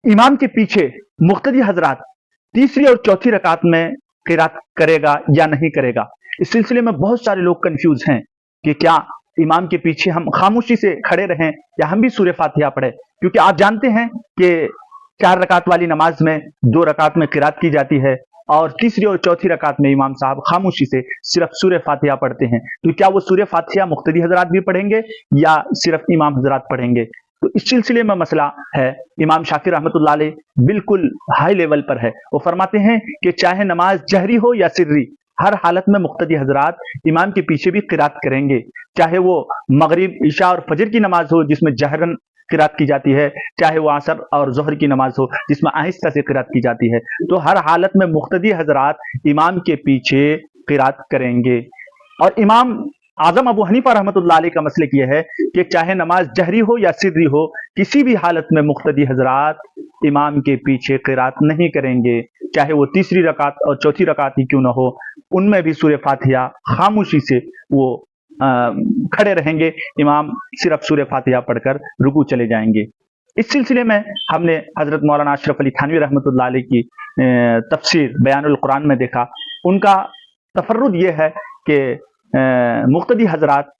इमाम के पीछे मुक्तदी हजरात तीसरी और चौथी रकात में क़िरात करेगा या नहीं करेगा। इस सिलसिले में बहुत सारे लोग कंफ्यूज हैं कि क्या इमाम के पीछे हम खामोशी से खड़े रहें या हम भी सूरह फातिहा पढ़े, क्योंकि आप जानते हैं कि 4 रकात वाली नमाज में 2 रकात में क़िरात की जाती है और तीसरी और चौथी रकात में इमाम साहब खामोशी से सिर्फ सूरह फातिहा पढ़ते हैं। तो क्या वो सूरह फातिहा मुक्तदी हजरात भी पढ़ेंगे या सिर्फ इमाम हजरात पढ़ेंगे? तो इस सिलसिले में मसला है, इमाम शाफी रहमतुल्लाह अलैह बिल्कुल हाई लेवल पर है। वो फरमाते हैं कि चाहे नमाज जहरी हो या सिर्री, हर हालत में मुक्तदी हजरात इमाम के पीछे भी क़िरात करेंगे, चाहे वो मगरिब, इशा और फजर की नमाज हो जिसमें जहरन क़िरात की जाती है, चाहे वो असर और ज़ोहर की नमाज हो जिसमें आहिस्ता से क़िरात की जाती है। तो हर हालत में मुक्तदी हजरात इमाम के पीछे क़िरात करेंगे। और इमाम आज़म अबू हनीफा रहमतुल्लाह अलैह का मसलक यह है कि चाहे नमाज जहरी हो या सिर्री हो, किसी भी हालत में मुक्तदी हजरात इमाम के पीछे क़िरात नहीं करेंगे, चाहे वो तीसरी रकात और चौथी रकात ही क्यों ना हो, उनमें भी सूरह फातिहा खामोशी से वो खड़े रहेंगे, इमाम सिर्फ सूरह फातिहा पढ़कर रुकू चले जाएंगे। इस सिलसिले में हमने हजरत मौलाना अशरफ अली थानवी रहमतुल्लाह अलैह की तफसीर बयानुल कुरान में देखा। उनका तफर्रुद ये है कि मुक्तदी हजरात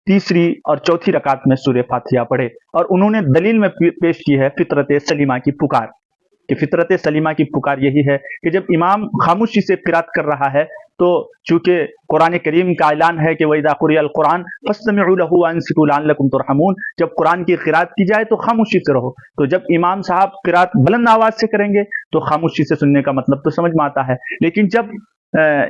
तीसरी और चौथी रकात में सूरह फातिहा पढ़े, और उन्होंने दलील में पेश की है फितरत सलीमा की पुकार, कि फितरत सलीमा की पुकार यही है कि जब इमाम खामोशी से क़िरात कर रहा है तो चूंकि कुरान करीम का ऐलान है कि वइज़ा क़ुरिअल कुरान फस्तमिऊ लहू वअनसितू लअल्लकुम तुरहमून, जब कुरान की क़िरात की जाए तो खामोशी से रहो। तो जब इमाम साहब क़िरात बुलंद आवाज से करेंगे तो खामोशी से सुनने का मतलब तो समझ में आता है, लेकिन जब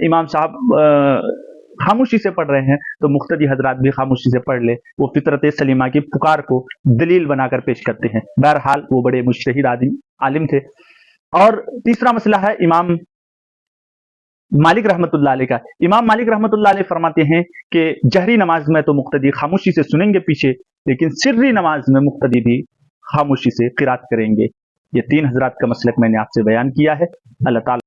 इमाम साहब खामोशी से पढ़ रहे हैं तो मुक्तदी हजरात भी खामोशी से पढ़ ले, वो फितरत सलीमा की पुकार को दलील बनाकर पेश करते हैं। बहरहाल वो बड़े मुज्तहिद आलिम थे। और तीसरा मसला है इमाम मालिक रहमतुल्लाह अलैह का। इमाम मालिक रहमतुल्लाह अलैह फरमाते हैं कि जहरी नमाज में तो मुक्तदी खामोशी से सुनेंगे पीछे, लेकिन सिर्री नमाज में मुक्तदी भी खामोशी से क़िरात करेंगे। ये 3 हजरात का मसलक मैंने आपसे बयान किया है। अल्लाह ताला